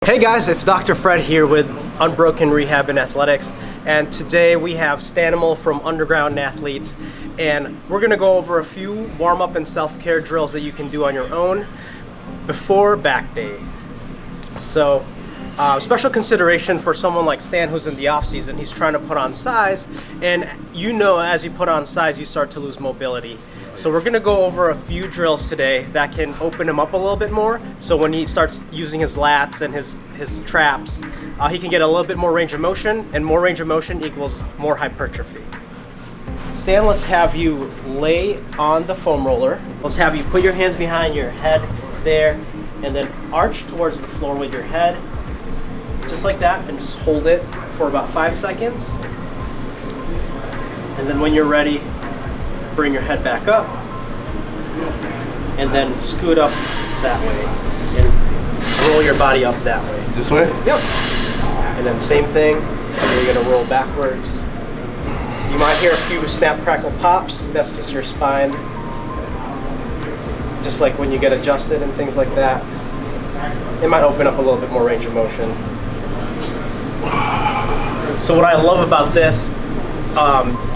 Hey guys, it's Dr. Fred here with Unbroken Rehab and Athletics, and today we have Stanimal from Underground Athletes, and we're going to go over a few warm-up and self-care drills that you can do on your own before back day. So, special consideration for someone like Stan who's in the off-season. He's trying to put on size, and you know as you put on size you start to lose mobility. So we're going to go over a few drills today that can open him up a little bit more, so when he starts using his lats and his traps, he can get a little bit more range of motion, and more range of motion equals more hypertrophy. Stan, let's have you lay on the foam roller. Let's have you put your hands behind your head there, and then arch towards the floor with your head, just like that, and just hold it for about 5 seconds. And then when you're ready, bring your head back up, and then scoot up that way, and roll your body up that way. This way? Yep. And then same thing, and you're gonna roll backwards. You might hear a few snap, crackle, pops. That's just your spine. Just like when you get adjusted and things like that. It might open up a little bit more range of motion. So what I love about this,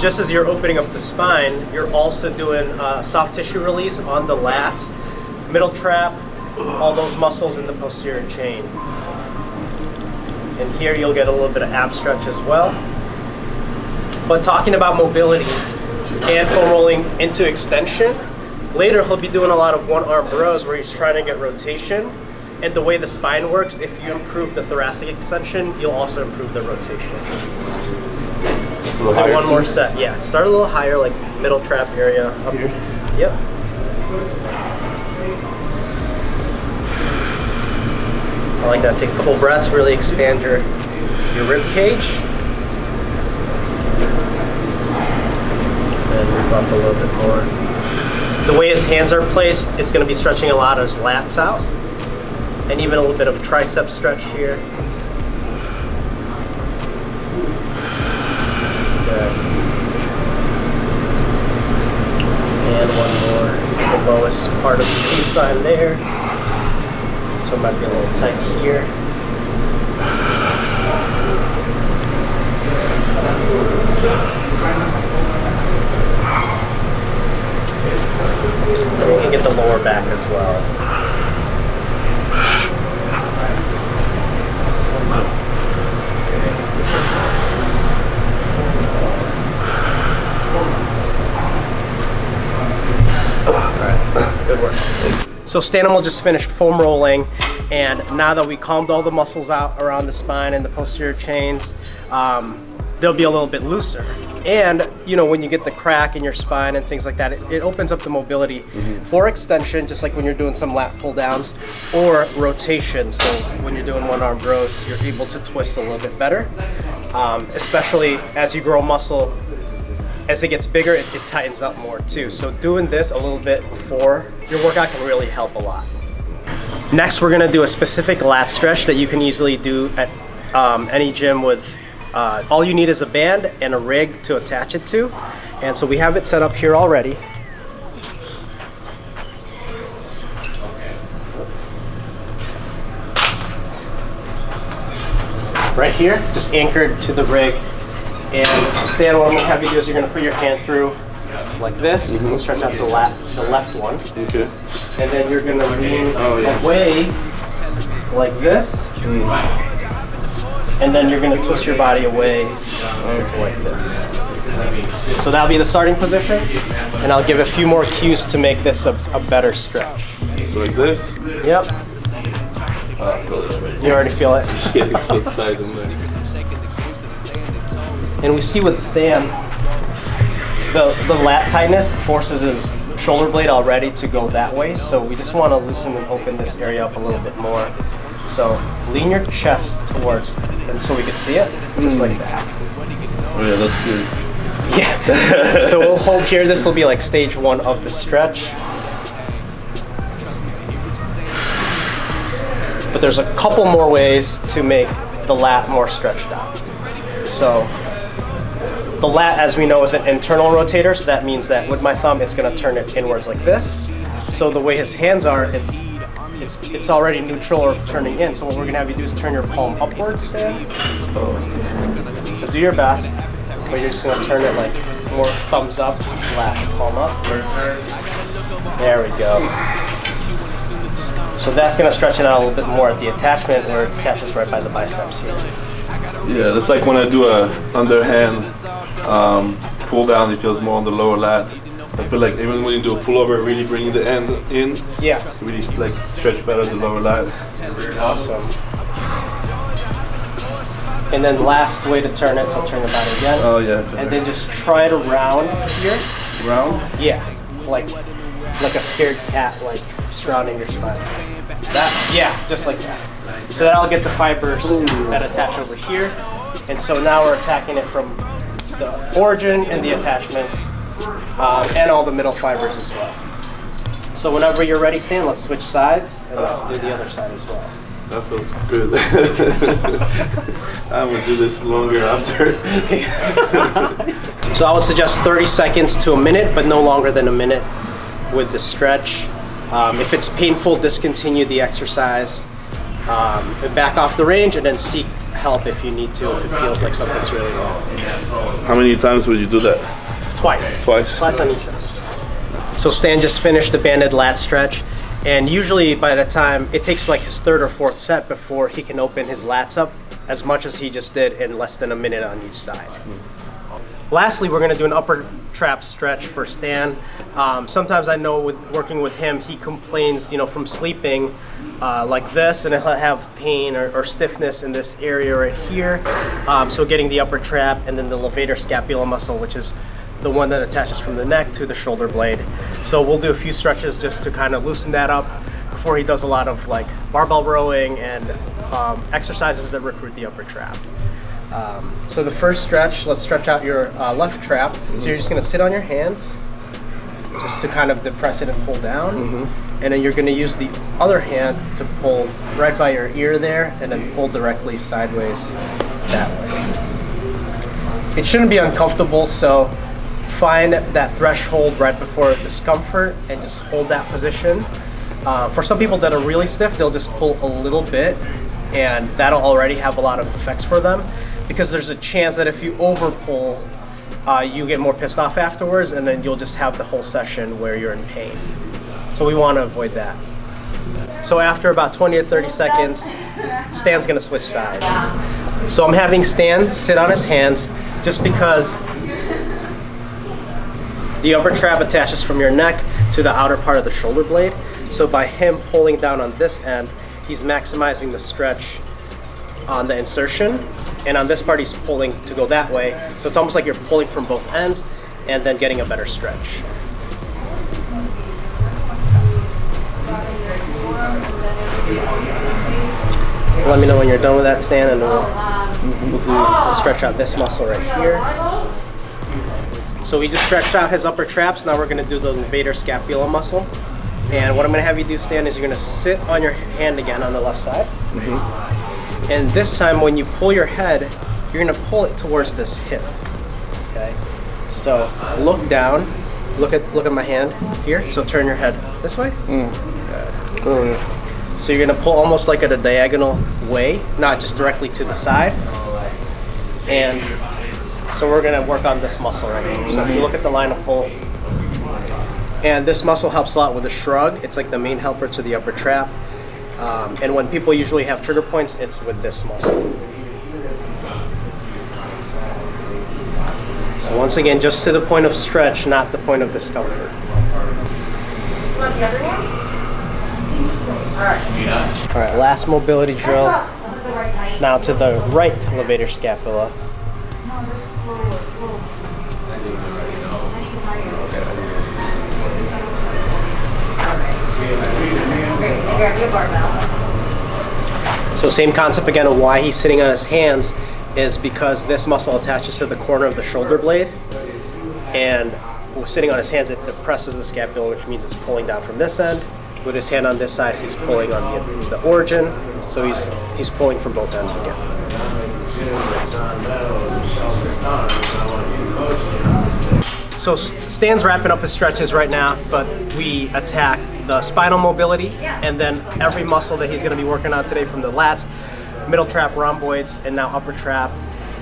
just as you're opening up the spine, you're also doing soft tissue release on the lats, middle trap, all those muscles in the posterior chain. And here you'll get a little bit of ab stretch as well. But talking about mobility and foam rolling into extension, later he'll be doing a lot of one arm rows where he's trying to get rotation. And the way the spine works, if you improve the thoracic extension, you'll also improve the rotation. Do one more set, yeah. Start a little higher, like middle trap area. Up here? Yep. I like that. Take a couple breaths, really expand your rib cage. And move up a little bit more. The way his hands are placed, it's going to be stretching a lot of his lats out. And even a little bit of tricep stretch here. And one more, the lowest part of the T-spine there. So it might be a little tight here. And you can get the lower back as well. Good work. So Stanimal just finished foam rolling, and now that we calmed all the muscles out around the spine and the posterior chains, they'll be a little bit looser. And you know, when you get the crack in your spine and things like that, it opens up the mobility for extension, just like when you're doing some lat pull downs, or rotation. So when you're doing one arm rows, you're able to twist a little bit better, especially as you grow muscle. As it gets bigger, it tightens up more too. So doing this a little bit before your workout can really help a lot. Next, we're gonna do a specific lat stretch that you can easily do at any gym with, all you need is a band and a rig to attach it to. And so we have it set up here already. Right here, just anchored to the rig. And Stan, what I'm gonna have you do is you're gonna put your hand through like this, and stretch out the left one. Okay. And then you're gonna lean away like this. And then you're gonna twist your body away like this. So that'll be the starting position, and I'll give a few more cues to make this a better stretch. Like this? Yep. You already feel it? Yeah, it's so exciting, man. And we see with Stan, the lat tightness forces his shoulder blade already to go that way, so we just want to loosen and open this area up a little bit more. So lean your chest towards, and so we can see it, just like that. Oh yeah, that's good. Yeah. So we'll hold here. This will be like stage 1 of the stretch. But there's a couple more ways to make the lat more stretched out. So the lat, as we know, is an internal rotator, so that means that with my thumb, it's going to turn it inwards like this. So the way his hands are, it's it's already neutral or turning in. So what we're gonna have you do is turn your palm upwards, Stan. So do your best, but you're just gonna turn it like more thumbs up slash palm up. There we go. So that's gonna stretch it out a little bit more at the attachment where it attaches right by the biceps here. Yeah, that's like when I do a underhand pull down, it feels more on the lower lat. I feel like even when you do a pullover, really bringing the ends in, Yeah. it's really like stretch better the lower lat. Awesome. And then last way to turn it, so turn the body again. Oh yeah. And then just try it around here. Round? Yeah, like a scared cat, like surrounding your spine. That, yeah, just like that. So that'll get the fibers that attach over here. And so now we're attacking it from the origin and the attachment, and all the middle fibers as well. So whenever you're ready, Stan, let's switch sides and let's do the other side as well. That feels good. I'm gonna do this longer after. So I would suggest 30 seconds to a minute, but no longer than a minute with the stretch. If it's painful, discontinue the exercise, and back off the range, and then seek help if you need to, if it feels like something's really wrong. How many times would you do that? Twice. Twice? Twice on each arm. So Stan just finished the banded lat stretch, and usually by the time, it takes like his third or fourth set before he can open his lats up as much as he just did in less than a minute on each side. Lastly, we're gonna do an upper trap stretch for Stan. Sometimes I know with working with him, he complains, from sleeping like this, and he'll have pain or stiffness in this area right here. So getting the upper trap and then the levator scapula muscle, which is the one that attaches from the neck to the shoulder blade. So we'll do a few stretches just to kind of loosen that up before he does a lot of like barbell rowing and exercises that recruit the upper trap. So the first stretch, let's stretch out your left trap. So you're just gonna sit on your hands just to kind of depress it and pull down. And then you're gonna use the other hand to pull right by your ear there and then pull directly sideways that way. It shouldn't be uncomfortable, so find that threshold right before discomfort and just hold that position. For some people that are really stiff, they'll just pull a little bit, and that'll already have a lot of effects for them, because there's a chance that if you over pull, you get more pissed off afterwards, and then you'll just have the whole session where you're in pain. So we want to avoid that. So after about 20 to 30 seconds, Stan's gonna switch sides. So I'm having Stan sit on his hands just because the upper trap attaches from your neck to the outer part of the shoulder blade. So by him pulling down on this end, he's maximizing the stretch on the insertion. And on this part, he's pulling to go that way. So it's almost like you're pulling from both ends and then getting a better stretch. Let me know when you're done with that, Stan, and we'll stretch out this muscle right here. So we just stretched out his upper traps. Now we're gonna do the levator scapula muscle. And what I'm gonna have you do, Stan, is you're gonna sit on your hand again on the left side. And this time when you pull your head, you're gonna pull it towards this hip, okay? So look down, look at my hand here. So turn your head this way. So you're gonna pull almost like at a diagonal way, not just directly to the side. And so we're gonna work on this muscle right here. So if you look at the line of pull, and this muscle helps a lot with the shrug. It's like the main helper to the upper trap. And when people usually have trigger points, it's with this muscle. So once again, just to the point of stretch, not the point of discomfort. All right, last mobility drill. Now to the right levator scapula. So same concept again of why he's sitting on his hands is because this muscle attaches to the corner of the shoulder blade, and sitting on his hands it depresses the scapula, which means it's pulling down from this end. With his hand on this side, he's pulling on the origin, so he's pulling from both ends again. So Stan's wrapping up his stretches right now, but we attack the spinal mobility and then every muscle that he's going to be working on today, from the lats, middle trap, rhomboids, and now upper trap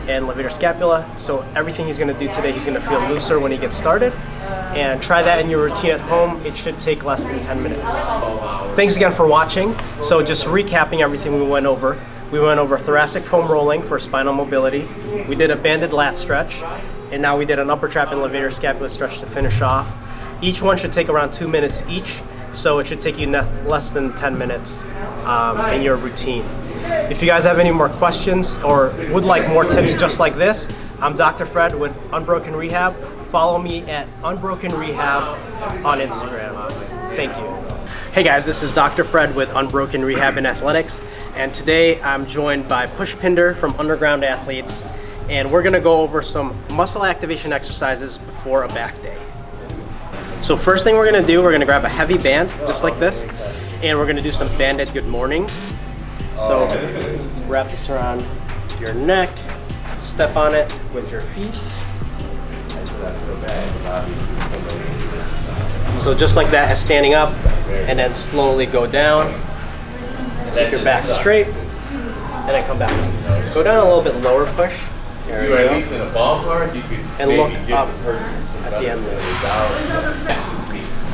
and levator scapula. So everything he's going to do today, he's going to feel looser when he gets started. And try that in your routine at home. It should take less than 10 minutes. Thanks again for watching. So just recapping everything we went over. We went over thoracic foam rolling for spinal mobility. We did a banded lat stretch. And now we did an upper trap and levator scapula stretch to finish off. Each one should take around 2 minutes each. So it should take you less than 10 minutes in your routine. If you guys have any more questions or would like more tips just like this, I'm Dr. Fred with Unbroken Rehab. Follow me at Unbroken Rehab on Instagram. Thank you. Hey guys, this is Dr. Fred with Unbroken Rehab and Athletics, and today I'm joined by Pushpinder from Underground Athletes, and we're gonna go over some muscle activation exercises before a back day. So first thing we're gonna do, we're gonna grab a heavy band, just like this, and we're gonna do some banded good mornings. So wrap this around your neck, step on it with your feet. So just like that, as standing up, and then slowly go down. Keep your back straight, and then come back. Go down a little bit lower, push. There we go. And look up at the end there.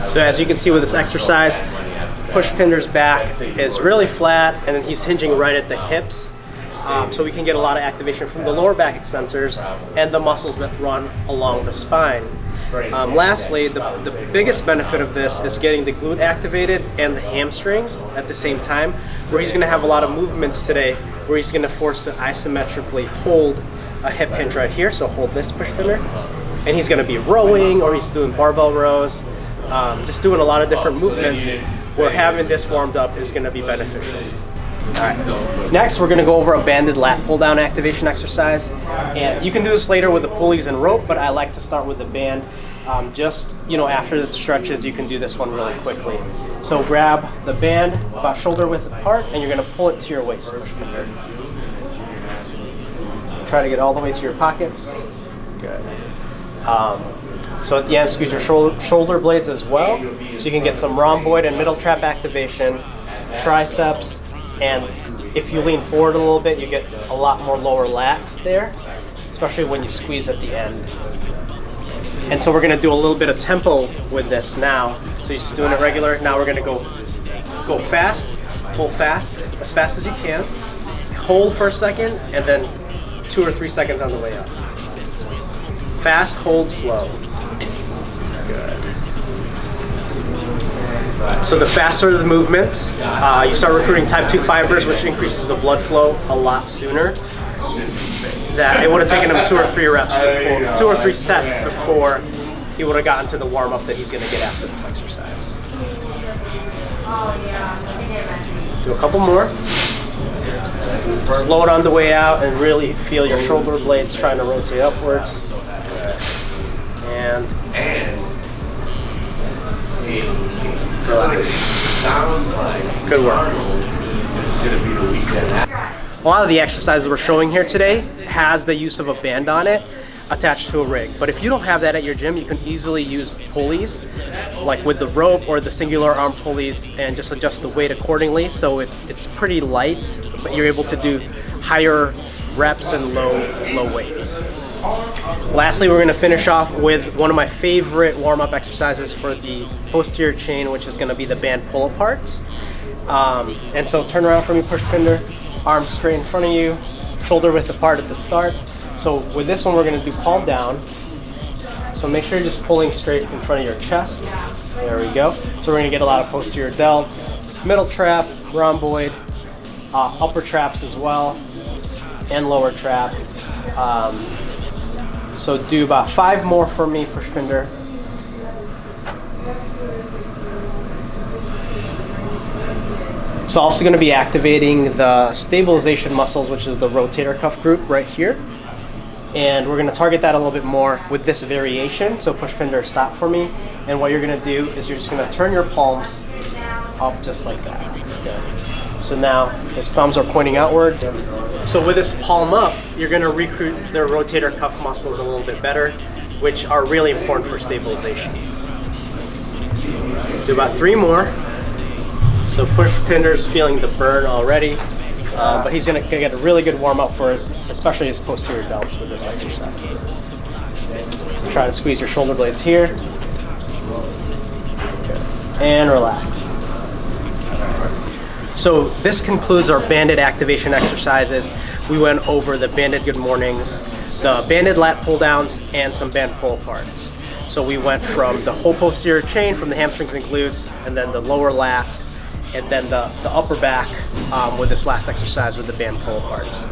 So as you can see with this exercise, Pushpinder's back is really flat, and then he's hinging right at the hips. So we can get a lot of activation from the lower back extensors and the muscles that run along the spine. Lastly, the biggest benefit of this is getting the glute activated and the hamstrings at the same time, where he's going to have a lot of movements today where he's going to force to isometrically hold a hip hinge right here. So hold this, Pushpinder, and he's going to be rowing, or he's doing barbell rows, just doing a lot of different movements where having this warmed up is going to be beneficial. Alright, next we're going to go over a banded lat pull down activation exercise, and you can do this later with the pulleys and rope, but I like to start with the band. Just after the stretches, you can do this one really quickly. So grab the band about shoulder width apart, and you're going to pull it to your waist. Try to get all the way to your pockets. Good. So at the end, squeeze your shoulder blades as well, so you can get some rhomboid and middle trap activation, triceps. And if you lean forward a little bit, you get a lot more lower lats there, especially when you squeeze at the end. And so we're going to do a little bit of tempo with this now. So you're just doing it regular. Now we're going to go fast, pull fast, as fast as you can, hold for a second, and then 2 or 3 seconds on the way up. Fast, hold, slow. Good. So the faster the movement, you start recruiting type 2 fibers, which increases the blood flow a lot sooner. That it would have taken him 2 or 3 reps before, 2 or 3 sets before he would have gotten to the warm up that he's going to get after this exercise. Do a couple more. Slow it on the way out and really feel your shoulder blades trying to rotate upwards. And relax. Good work. A lot of the exercises we're showing here today has the use of a band on it attached to a rig. But if you don't have that at your gym, you can easily use pulleys, like with the rope or the singular arm pulleys, and just adjust the weight accordingly. So it's pretty light, but you're able to do higher reps and low weights. Lastly, we're going to finish off with one of my favorite warm-up exercises for the posterior chain, which is going to be the band pull-aparts. And so turn around for me, Pushpinder. Arms straight in front of you, shoulder width apart at the start. So with this one, we're going to do palm down. So make sure you're just pulling straight in front of your chest. There we go. So we're going to get a lot of posterior delts, middle trap, rhomboid, upper traps as well, and lower trap. So do about 5 more for me, Pushpinder. It's also going to be activating the stabilization muscles, which is the rotator cuff group right here. And we're going to target that a little bit more with this variation. So Pushpinder, stop for me. And what you're going to do is you're just going to turn your palms up just like that. Good. So now his thumbs are pointing outward. So with this palm up, you're going to recruit the rotator cuff muscles a little bit better. which are really important for stabilization. Do about 3 more. So Pushpinder's feeling the burn already, but he's gonna get a really good warm up for his, especially his posterior delts with this exercise. So try to squeeze your shoulder blades here, and relax. So this concludes our banded activation exercises. We went over the banded good mornings, the banded lat pull downs, and some band pull aparts. So we went from the whole posterior chain from the hamstrings and glutes, and then the lower lats, and then the upper back with this last exercise with the band pull aparts.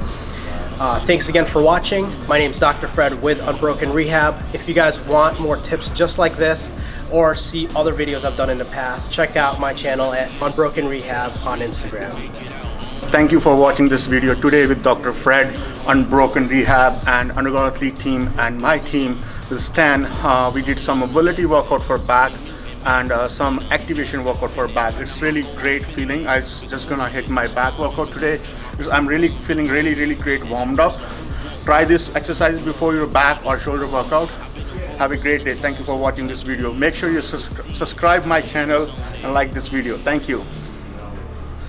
Thanks again for watching. My name is Dr. Fred with Unbroken Rehab. If you guys want more tips just like this, or see other videos I've done in the past, check out my channel at Unbroken Rehab on Instagram. Thank you for watching this video today with Dr. Fred, Unbroken Rehab, and Underground Athlete team, and my team with Stan. We did some mobility workout for back and some activation workout for back. It's really great feeling. I'm just gonna hit my back workout today because I'm really feeling really great warmed up. Try this exercise before your back or shoulder workout. Have a great day. Thank you for watching this video. Make sure you subscribe my channel and like this video. Thank you.